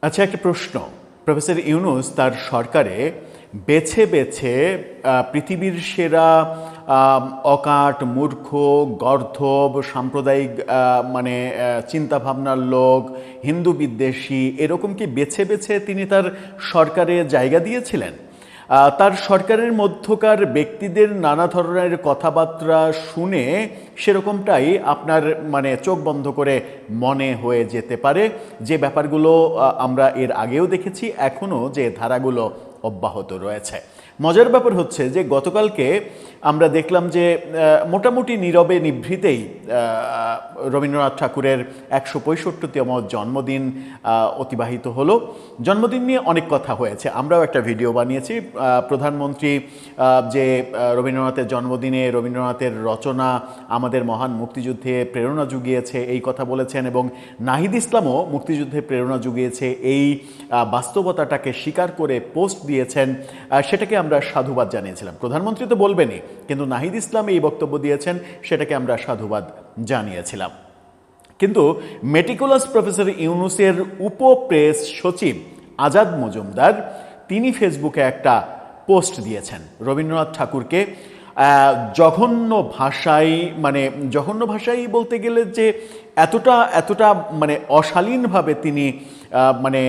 আচ্ছা, একটা প্রশ্ন। প্রফেসর ইউনূস তার সরকারে বেছে বেছে পৃথিবীর সেরা অকাট, মূর্খ, গর্ধব, সাম্প্রদায়িক মানে চিন্তাভাবনার লোক, হিন্দু বিদ্বেষী, এরকম কি বেছে বেছে তিনি তার সরকারে জায়গা দিয়েছিলেন? তার সরকারের মধ্যকার ব্যক্তিদের নানা ধরনের কথাবার্তা শুনে সেরকমটাই আপনার মানে চোখ বন্ধ করে মনে হয়ে যেতে পারে, যে ব্যাপারগুলো আমরা এর আগেও দেখেছি, এখনও যে ধারাগুলো অব্যাহত রয়েছে। মজার ব্যাপার হচ্ছে যে গতকালকে আমরা দেখলাম যে মোটামুটি নীরবে নিভৃতেই রবীন্দ্রনাথ ঠাকুরের ১৬৫তম জন্মদিন অতিবাহিত হলো। জন্মদিন নিয়ে অনেক কথা হয়েছে, আমরাও একটা ভিডিও বানিয়েছি। প্রধানমন্ত্রী যে রবীন্দ্রনাথের জন্মদিনে রবীন্দ্রনাথের রচনা আমাদের মহান মুক্তিযুদ্ধে প্রেরণা জুগিয়েছে এই কথা বলেছেন, এবং নাহিদ ইসলামও মুক্তিযুদ্ধে প্রেরণা জুগিয়েছে এই বাস্তবতাটাকে স্বীকার করে পোস্ট দিয়েছেন। সেটাকে আমরা সাধুবাদ জানিয়েছিলাম। প্রধানমন্ত্রী তো বলবেনই, কিন্তু নাহিদ ইসলাম এই বক্তব্য দিয়েছেন, সেটাকে আমরা সাধুবাদ জানিয়েছিলাম। কিন্তু মেটিকুলাস প্রফেসর ইউনূসের উপপ্রেস সচিব আজাদ মজুমদার তিনি ফেসবুকে একটা পোস্ট দিয়েছেন রবীন্দ্রনাথ ঠাকুরকে জঘন্য ভাষায়, মানে জঘন্য ভাষায় বলতে গেলে যে এতটা মানে অশালীনভাবে তিনি মানে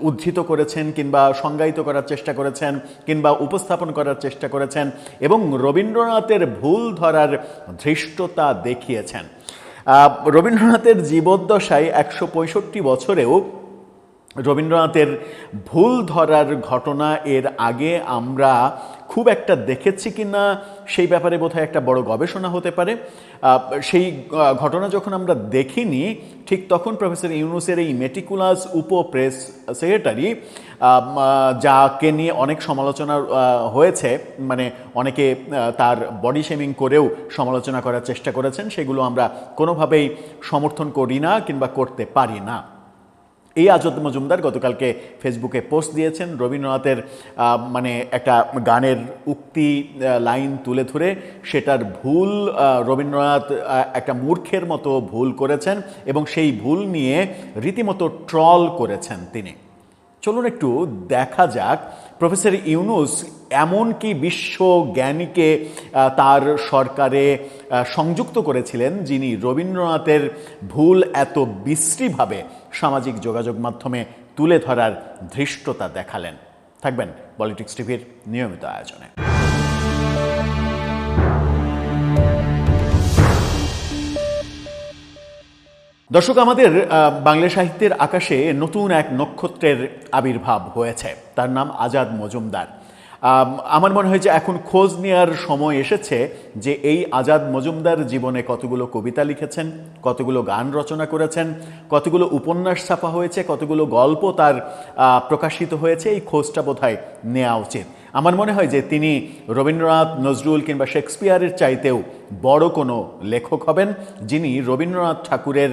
উদ্ধৃত করেছেন কিংবা সংজ্ঞায়িত করার চেষ্টা করেছেন কিংবা উপস্থাপন করার চেষ্টা করেছেন, এবং রবীন্দ্রনাথের ভুল ধরার ধৃষ্টতা দেখিয়েছেন। রবীন্দ্রনাথের জীবদ্দশায় ১৬৫ বছরেও রবীন্দ্রনাথের ভুল ধরার ঘটনা এর আগে আমরা খুব একটা দেখেছি কি না সেই ব্যাপারে বোধহয় একটা বড় গবেষণা হতে পারে। সেই ঘটনা যখন আমরা দেখিনি, ঠিক তখন প্রফেসর ইউনূসের এই মেটিকুলাস উপপ্রেস সেক্রেটারি, যাকে নিয়ে অনেক সমালোচনা হয়েছে, মানে অনেকে তার বডি শেমিং করেও সমালোচনা করার চেষ্টা করেছেন, সেগুলো আমরা কোনোভাবেই সমর্থন করি না কিংবা করতে পারি না। এই আজাদ মজুমদার গতকালকে ফেসবুকে পোস্ট দিয়েছেন রবীন্দ্রনাথের মানে একটা গানের উক্তি লাইন তুলে ধরে সেটার ভুল রবীন্দ্রনাথ একটা মূর্খের মতো ভুল করেছেন, এবং সেই ভুল নিয়ে রীতিমতো ট্রল করেছেন তিনি। চলুন একটু দেখা যাক প্রফেসর ইউনূস এমন কি বিশ্বজ্ঞানীকে তার সরকারে সংযুক্ত করেছিলেন যিনি রবীন্দ্রনাথের ভুল এত বিশ্রীভাবে সামাজিক যোগাযোগ মাধ্যমে তুলে ধরার ধৃষ্টতা দেখালেন। থাকবেন পলিটিক্স টিভির নিয়মিত আয়োজনে। দর্শক, আমাদের বাংলা সাহিত্যের আকাশে নতুন এক নক্ষত্রের আবির্ভাব হয়েছে, তার নাম আজাদ মজুমদার। আমার মনে হয় যে এখন খোঁজ নেওয়ার সময় এসেছে যে এই আজাদ মজুমদার জীবনে কতগুলো কবিতা লিখেছেন, কতগুলো গান রচনা করেছেন, কতগুলো উপন্যাস ছাপা হয়েছে, কতগুলো গল্প তার প্রকাশিত হয়েছে, এই খোঁজটা বোধহয় নেওয়া উচিত। আমার মনে হয় যে তিনি রবীন্দ্রনাথ, নজরুল কিংবা শেক্সপিয়ারের চাইতেও বড় কোনো লেখক হবেন যিনি রবীন্দ্রনাথ ঠাকুরের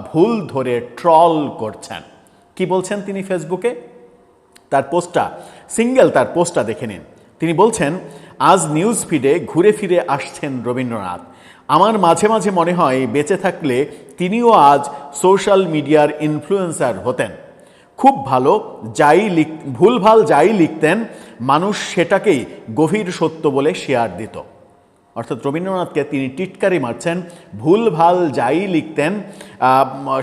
ভুল ধরে ট্রল করছেন। কি বলছেন তিনি ফেসবুকে? তার পোস্টটা দেখে নিন। তিনি বলছেন, আজ নিউজ ফিডে ঘুরে ফিরে আসছেন রবীন্দ্রনাথ। আমার মাঝে মাঝে মনে হয় বেঁচে থাকলে তিনিও আজ সোশ্যাল মিডিয়ার ইনফ্লুয়েন্সার হতেন। খুব ভালো, ভুলভাল যাই লিখতেন মানুষ সেটাকেই গভীর সত্য বলে শেয়ার দিত। অর্থাৎ রবীন্দ্রনাথকে তিনি টিটকারি মারছেন, ভুলভাল যাই লিখতেন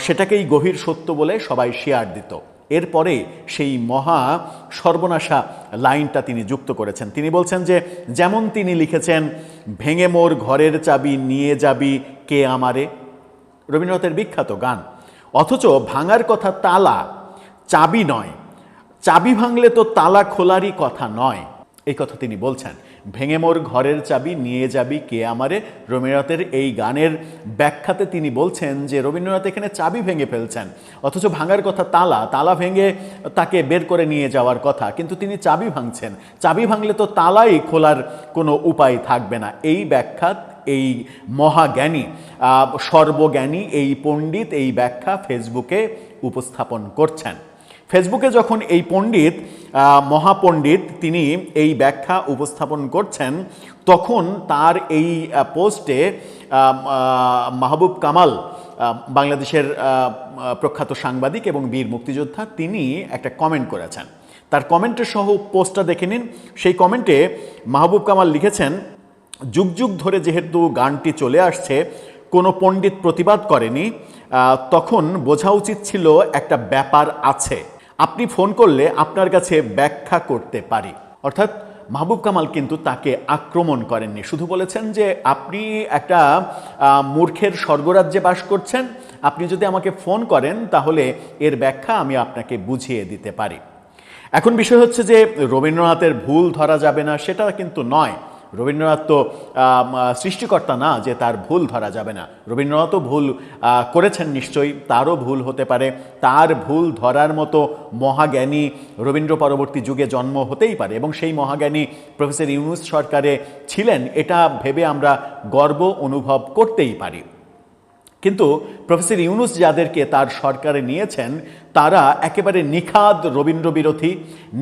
সেটাকেই গভীর সত্য বলে সবাই শেয়ার দিত। এরপরে সেই মহা সর্বনাশা লাইনটা তিনি যুক্ত করেছেন। তিনি বলছেন যে, যেমন তিনি লিখেছেন, ভেঙে মোর ঘরের চাবি নিয়ে যাবি কে আমারে, রবীন্দ্রনাথের বিখ্যাত গান। অথচ ভাঙার কথা তালা, চাবি নয়। চাবি ভাঙলে তো তালা খোলারই কথা নয়, এই কথা তিনি বলছেন। ভেঙে মোর ঘরের চাবি নিয়ে যাবি কে আমারে, রবীন্দ্রনাথের এই গানের ব্যাখ্যাতে তিনি বলছেন যে রবীন্দ্রনাথ এখানে চাবি ভেঙে ফেলছেন, অথচ ভাঙার কথা তালা ভেঙে তাকে বের করে নিয়ে যাওয়ার কথা, কিন্তু তিনি চাবি ভাঙছেন। চাবি ভাঙলে তো তালাই খোলার কোনো উপায় থাকবে না। এই ব্যাখ্যা এই মহাজ্ঞানী, সর্বজ্ঞানী এই পণ্ডিত এই ব্যাখ্যা ফেসবুকে উপস্থাপন করছেন। ফেসবুকে যখন এই পণ্ডিত, মহাপণ্ডিত, তিনি এই ব্যাখ্যা উপস্থাপন করছেন, তখন তার এই পোস্টে মাহবুব কামাল বাংলাদেশের প্রখ্যাত সাংবাদিক এবং বীর মুক্তিযোদ্ধা, তিনি একটা কমেন্ট করেছেন। তার কমেন্টের সহ পোস্টটা দেখে নিন। সেই কমেন্টে মাহবুব কামাল লিখেছেন, যুগ যুগ ধরে যেহেতু গানটি চলে আসছে, কোনো পণ্ডিত প্রতিবাদ করেনি, তখন বোঝা উচিত ছিল একটা ব্যাপার আছে, আপনি ফোন করলে আপনার কাছে ব্যাখ্যা করতে পারি। অর্থাৎ মাহবুব কামাল কিন্তু তাকে আক্রমণ করেননি, শুধু বলেছেন যে আপনি একটা মূর্খের স্বর্গরাজ্যে বাস করছেন, আপনি যদি আমাকে ফোন করেন তাহলে এর ব্যাখ্যা আমি আপনাকে বুঝিয়ে দিতে পারি। এখন বিষয় হচ্ছে যে রবীন্দ্রনাথের ভুল ধরা যাবে না সেটা কিন্তু নয়। রবীন্দ্রনাথ তো সৃষ্টিকর্তা না যে তার ভুল ধরা যাবে না। রবীন্দ্রনাথও ভুল করেছেন নিশ্চয়ই, তারও ভুল হতে পারে। তার ভুল ধরার মতো মহাজ্ঞানী রবীন্দ্র পরবর্তী যুগে জন্ম হতেই পারে, এবং সেই মহাজ্ঞানী প্রফেসর ইউনূস সরকারে ছিলেন, এটা ভেবে আমরা গর্ব অনুভব করতেই পারি। কিন্তু প্রফেসর ইউনূস যাদেরকে তার সরকারে নিয়েছেন তারা একেবারে নিখাদ রবীন্দ্র বিরোধী,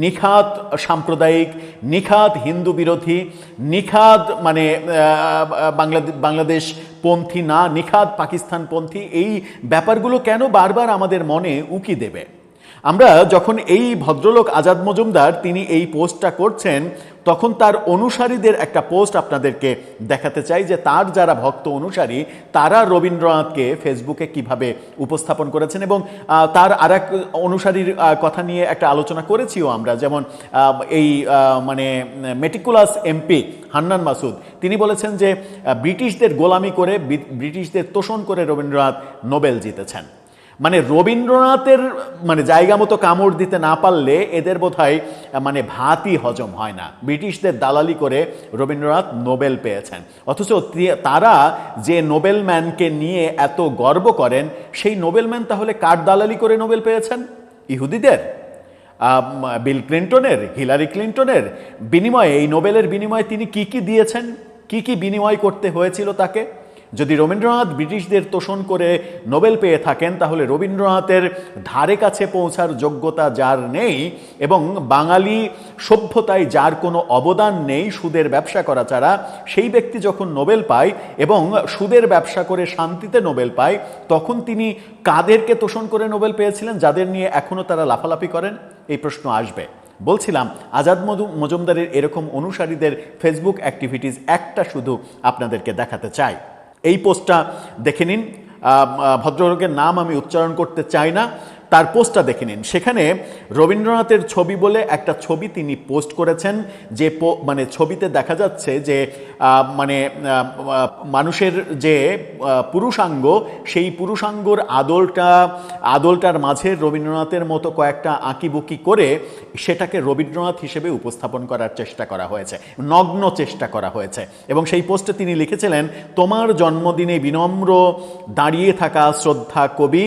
নিখাদ সাম্প্রদায়িক, নিখাদ হিন্দু বিরোধী, নিখাদ মানে বাংলাদেশ পন্থী না, নিখাদ পাকিস্তান পন্থী। এই ব্যাপারগুলো কেন বারবার আমাদের মনে উকি দেবে? আমরা যখন এই ভদ্রলোক আজাদ মজুমদার তিনি এই পোস্টটা করছেন, তখন তার অনুসারীদের একটা পোস্ট আপনাদেরকে দেখাতে চাই যে তার যারা ভক্ত অনুসারী তারা রবীন্দ্রনাথকে ফেসবুকে কিভাবে উপস্থাপন করেছেন। এবং তার আর এক অনুসারীর কথা নিয়ে একটা আলোচনা করেছিও আমরা, যেমন এই মানে মেটিকুলাস এমপি হান্নান মাসুদ, তিনি বলেছেন যে ব্রিটিশদের গোলামি করে, ব্রিটিশদের তোষণ করে রবীন্দ্রনাথ নোবেল জিতেছেন। মানে রবীন্দ্রনাথের মানে জায়গা মতো কামড় দিতে না পারলে এদের বোধহয় মানে ভাতই হজম হয় না। ব্রিটিশদের দালালি করে রবীন্দ্রনাথ নোবেল পেয়েছেন, অথচ তারা যে নোবেলম্যানকে নিয়ে এত গর্ব করেন, সেই নোবেলম্যান তাহলে কার দালালি করে নোবেল পেয়েছেন? ইহুদিদের, বিল ক্লিন্টনের, হিলারি ক্লিন্টনের বিনিময়ে, এই নোবেলের বিনিময়ে তিনি কি কি দিয়েছেন, কি কি বিনিময় করতে হয়েছিল তাকে? যদি রবীন্দ্রনাথ ব্রিটিশদের তোষণ করে নোবেল পেয়ে থাকেন, তাহলে রবীন্দ্রনাথের ধারে কাছে পৌঁছার যোগ্যতা যার নেই এবং বাঙালি সভ্যতায় যার কোনো অবদান নেই সুদের ব্যবসা করা ছাড়া, সেই ব্যক্তি যখন নোবেল পায় এবং সুদের ব্যবসা করে শান্তিতে নোবেল পায়, তখন তিনি কাদেরকে তোষণ করে নোবেল পেয়েছিলেন যাদের নিয়ে এখনও তারা লাফালাফি করেন? এই প্রশ্ন আসবে। বলছিলাম আজাদ মজুমদারের এরকম অনুসারীদের ফেসবুক অ্যাক্টিভিটিস একটা শুধু আপনাদেরকে দেখাতে চাই। এই পোস্টটা দেখে নিন। ভদ্রলোকের নাম আমি উচ্চারণ করতে চাই না, তার পোস্টটা দেখে নিন। সেখানে রবীন্দ্রনাথের ছবি বলে একটা ছবি তিনি পোস্ট করেছেন, যে মানে ছবিতে দেখা যাচ্ছে যে মানে মানুষের যে পুরুষাঙ্গ, সেই পুরুষাঙ্গর আদলটার মাঝে রবীন্দ্রনাথের মতো কয়েকটা আঁকিবুকি করে সেটাকে রবীন্দ্রনাথ হিসেবে উপস্থাপন করার চেষ্টা করা হয়েছে, নগ্ন চেষ্টা করা হয়েছে। এবং সেই পোস্টে তিনি লিখেছিলেন, তোমার জন্মদিনে বিনম্র দাঁড়িয়ে থাকা শ্রদ্ধা কবি,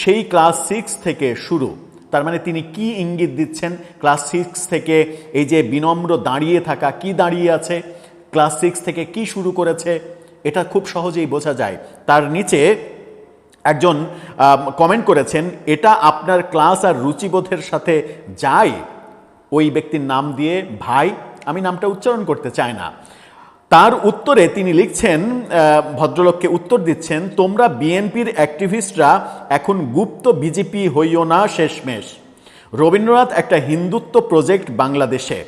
সেই ক্লাস 6 থেকে শুরু। তার মানে তিনি কি ইঙ্গিত দিচ্ছেন? ক্লাস 6 থেকে এই যে বিনম্র দাঁড়িয়ে থাকা, কি দাঁড়িয়ে আছে, ক্লাস 6 থেকে কি শুরু করেছে, এটা খুব সহজেই বোঝা যায়। তার নিচে একজন কমেন্ট করেছেন, এটা আপনার ক্লাস আর রুচিবোধের সাথে যায়। ওই ব্যক্তির নাম দিয়ে ভাই, আমি নামটা উচ্চারণ করতে চাই না। তার উত্তরে তিনি লিখছেন, ভদ্রলোককে উত্তর দিচ্ছেন, তোমরা বিএনপির অ্যাক্টিভিস্টরা এখন গুপ্ত বিজেপি হইও না শেষমেশ। রবীন্দ্রনাথ একটা হিন্দুত্ব প্রজেক্ট বাংলাদেশে,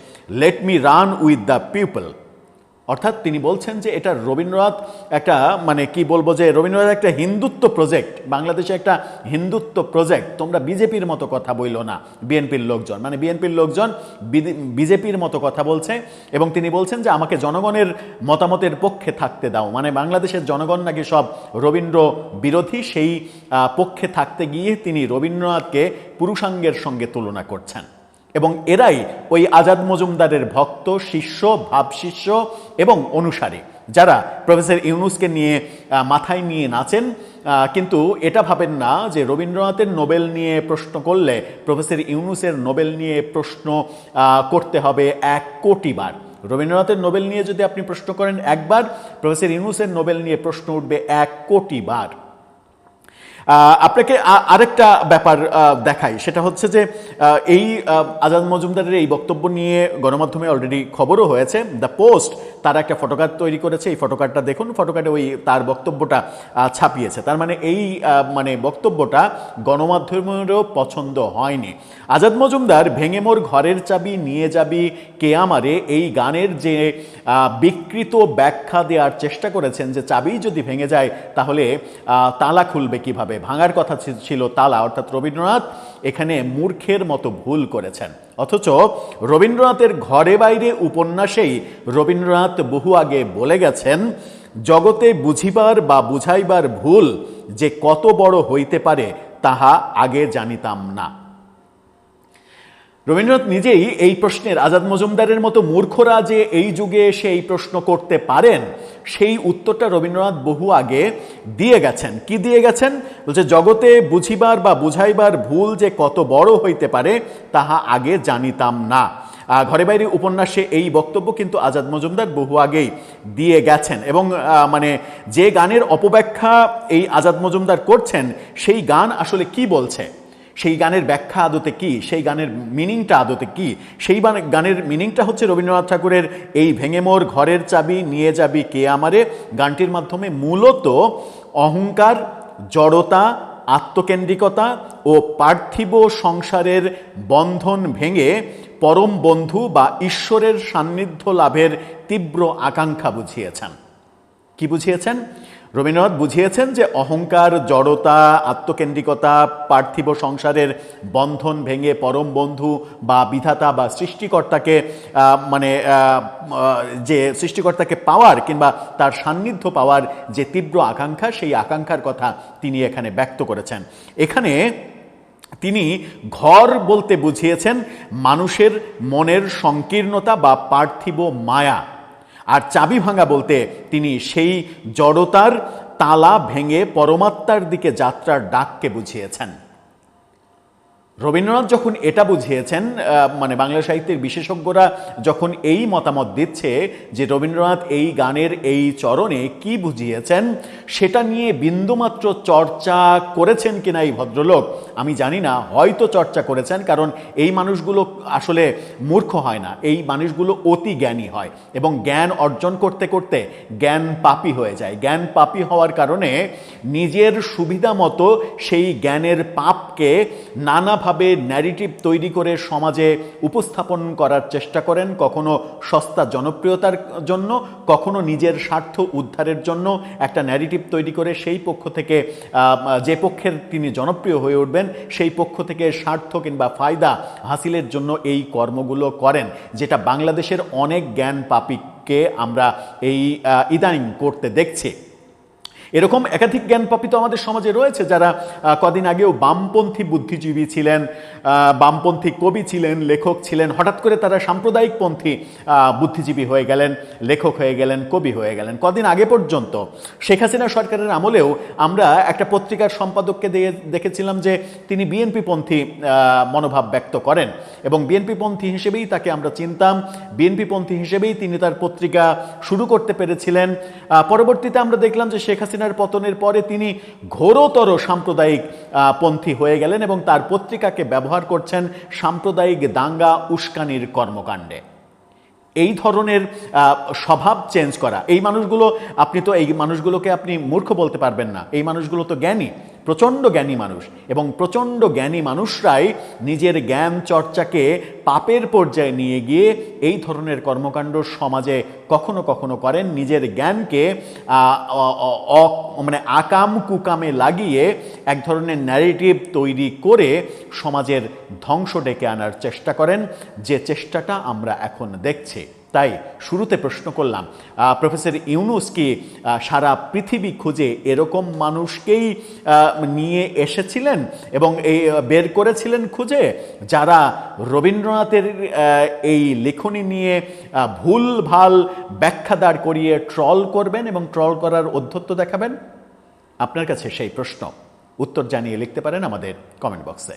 let me run with the people. অর্থাৎ তিনি বলছেন যে এটা রবীন্দ্রনাথ একটা মানে কি বলবো, যে রবীন্দ্রনাথ একটা হিন্দুত্ব প্রজেক্ট, বাংলাদেশে একটা হিন্দুত্ব প্রজেক্ট, তোমরা বিজেপির মতো কথা বইল না। বিএনপির লোকজন মানে বিএনপির লোকজন বিজেপির মতো কথা বলছে, এবং তিনি বলছেন যে আমাকে জনগণের মতামতের পক্ষে থাকতে দাও। মানে বাংলাদেশের জনগণ নাকি সব রবীন্দ্র বিরোধী, সেই পক্ষে থাকতে গিয়ে তিনি রবীন্দ্রনাথকে পুরুষাঙ্গের সঙ্গে তুলনা করছেন। এবং এরাই ওই আজাদ মজুমদারের ভক্ত, শিষ্য, ভাবশিষ্য এবং অনুসারী, যারা প্রফেসর ইউনূসকে নিয়ে মাথায় নিয়ে নাচেন, কিন্তু এটা ভাবেন না যে রবীন্দ্রনাথের নোবেল নিয়ে প্রশ্ন করলে প্রফেসর ইউনূসের নোবেল নিয়ে প্রশ্ন করতে হবে 1 কোটি বার। রবীন্দ্রনাথের নোবেল নিয়ে যদি আপনি প্রশ্ন করেন একবার, প্রফেসর ইউনূসের নোবেল নিয়ে প্রশ্ন উঠবে 1 কোটি বার। আপনাকে আরেকটা ব্যাপার দেখাই, সেটা হচ্ছে যে এই আজাদ মজুমদারের এই বক্তব্য নিয়ে গণমাধ্যমে অলরেডি খবরও হয়েছে। দ্য পোস্ট তারা একটা ফটোকার্ড তৈরি করেছে, এই ফটোকার্ডটা দেখুন, ফটোকার্ডে ওই তার বক্তব্যটা ছাপিয়েছে। তার মানে এই বক্তব্যটা গণমাধ্যমেরও পছন্দ হয়নি। আজাদ মজুমদার ভেঙে মোর ঘরের চাবি নিয়ে যাবি কে আমারে, এই গানের যে বিকৃত ব্যাখ্যা দেওয়ার চেষ্টা করেছেন যে চাবি যদি ভেঙে যায় তাহলে তালা খুলবে কিভাবে, ভাঙার কথা ছিল তালা, অর্থাৎ রবীন্দ্রনাথ এখানে মূর্খের মতো ভুল করেছেন। অথচ রবীন্দ্রনাথের ঘরে বাইরে উপন্যাসেই রবীন্দ্রনাথ বহু আগে বলে গেছেন, জগতে বুঝিবার বা বুঝাইবার ভুল যে কত বড় হইতে পারে তাহা আগে জানিতাম না। রবীন্দ্রনাথ নিজেই এই প্রশ্নের, আজাদ মজুমদারের মতো মূর্খরা যে এই যুগে এসে এই প্রশ্ন করতে পারেন, সেই উত্তরটা রবীন্দ্রনাথ বহু আগে দিয়ে গেছেন। কি দিয়ে গেছেন? বলছে জগতে বুঝিবার বা বুঝাইবার ভুল যে কত বড় হইতে পারে তাহা আগে জানিতাম না। ঘরে বাইরে উপন্যাসে এই বক্তব্য কিন্তু আজাদ মজুমদার বহু আগেই দিয়ে গেছেন। এবং যে গানের অপব্যাখ্যা এই আজাদ মজুমদার করছেন, সেই গান আসলে কি বলছে, সেই গানের ব্যাখ্যা আদতে কি, সেই গানের মিনিংটা আদতে কি? সেই গানের মিনিংটা হচ্ছে রবীন্দ্রনাথ ঠাকুরের এই ভেঙে মোর ঘরের চাবি নিয়ে যাবি কে আমারে গানটির মাধ্যমে মূলত অহংকার, জড়তা, আত্মকেন্দ্রিকতা ও পার্থিব সংসারের বন্ধন ভেঙে পরম বন্ধু বা ঈশ্বরের সান্নিধ্য লাভের তীব্র আকাঙ্ক্ষা বুঝিয়েছেন। কি বুঝিয়েছেন? রবীন্দ্রনাথ বুঝিয়েছেন যে অহংকার, জড়তা, আত্মকেন্দ্রিকতা, পার্থিব সংসারের বন্ধন ভেঙে পরম বন্ধু বা বিধাতা বা সৃষ্টিকর্তাকে যে সৃষ্টিকর্তাকে পাওয়ার কিংবা তার সান্নিধ্য পাওয়ার যে তীব্র আকাঙ্ক্ষা, সেই আকাঙ্ক্ষার কথা তিনি এখানে ব্যক্ত করেছেন। এখানে তিনি ঘর বলতে বুঝিয়েছেন মানুষের মনের সংকীর্ণতা বা পার্থিব মায়া, আর চাবি ভাঙা বলতে তিনি সেই জড়তার তালা ভেঙে পরমাত্মার দিকে যাত্রার ডাককে বুঝিয়েছেন। রবীন্দ্রনাথ যখন এটা বুঝিয়েছেন, বাংলা সাহিত্যের বিশেষজ্ঞরা যখন এই মতামত দিচ্ছে যে রবীন্দ্রনাথ এই গানের এই চরণে কি বুঝিয়েছেন, সেটা নিয়ে বিন্দুমাত্র চর্চা করেছেন কিনা এই ভদ্রলোক আমি জানি না। হয়তো চর্চা করেছেন, কারণ এই মানুষগুলো আসলে মূর্খ হয় না, এই মানুষগুলো অতি জ্ঞানী হয় এবং জ্ঞান অর্জন করতে করতে জ্ঞান পাপী হয়ে যায়। জ্ঞান পাপী হওয়ার কারণে নিজের সুবিধা মতো সেই জ্ঞানের পাপকে নানাভাবে ন্যারেটিভ তৈরি করে সমাজে উপস্থাপন করার চেষ্টা করেন, কখনো সস্তা জনপ্রিয়তার জন্য, কখনো নিজের স্বার্থ উদ্ধারের জন্য একটা ন্যারেটিভ তৈরি করে সেই পক্ষ থেকে, যে পক্ষের তিনি জনপ্রিয় হয়ে উঠবেন, সেই পক্ষ থেকে স্বার্থ কিংবা ফায়দা হাসিলের জন্য এই কর্মগুলো করেন, যেটা বাংলাদেশের অনেক জ্ঞান পাপীকে আমরা এই ইদানিং করতে দেখছি। এরকম একাধিক জ্ঞানপাপী তো আমাদের সমাজে রয়েছে, যারা কদিন আগেও বামপন্থী বুদ্ধিজীবী ছিলেন, বামপন্থী কবি ছিলেন, লেখক ছিলেন, হঠাৎ করে তারা সাম্প্রদায়িকপন্থী বুদ্ধিজীবী হয়ে গেলেন, লেখক হয়ে গেলেন, কবি হয়ে গেলেন। কদিন আগে পর্যন্ত শেখ হাসিনা সরকারের আমলেও আমরা একটা পত্রিকার সম্পাদককে দেখেছিলাম যে তিনি বিএনপিপন্থী মনোভাব ব্যক্ত করেন এবং বিএনপিপন্থী হিসেবেই তাকে আমরা চিনতাম, বিএনপিপন্থী হিসেবেই তিনি তার পত্রিকা শুরু করতে পেরেছিলেন। পরবর্তীতে আমরা দেখলাম যে শেখ হাসিনার পতনের পরে তিনি ঘোরতর সাম্প্রদায়িক পন্থী হয়ে গেলেন এবং তার পত্রিকাকে ব্যবহার করছেন সাম্প্রদায়িক দাঙ্গা উস্কানির কর্মকাণ্ডে। এই ধরনের স্বভাব চেঞ্জ করা, এই মানুষগুলোকে আপনি মূর্খ বলতে পারবেন না। এই মানুষগুলো তো জ্ঞানী, প্রচণ্ড জ্ঞানী মানুষ, এবং প্রচণ্ড জ্ঞানী মানুষরাই নিজের জ্ঞান চর্চাকে পাপের পর্যায়ে নিয়ে গিয়ে এই ধরনের কর্মকাণ্ড সমাজে কখনো কখনো করেন। নিজের জ্ঞানকে আকাম কুকামে লাগিয়ে এক ধরনের ন্যারেটিভ তৈরি করে সমাজের ধ্বংস ডেকে আনার চেষ্টা করেন, যে চেষ্টাটা আমরা এখন দেখছি। তাই শুরুতে প্রশ্ন করলাম, প্রফেসর ইউনূস কি সারা পৃথিবী খুঁজে এরকম মানুষকেই নিয়ে এসেছিলেন এবং বের করেছিলেন খুঁজে, যারা রবীন্দ্রনাথের এই লেখনী নিয়ে ভুলভাল ব্যাখ্যা দাঁড় করিয়ে ট্রল করবেন এবং ট্রল করার ঔদ্ধত্য দেখাবেন? আপনার কাছে সেই প্রশ্ন, উত্তর জানিয়ে লিখতে পারেন আমাদের কমেন্ট বক্সে।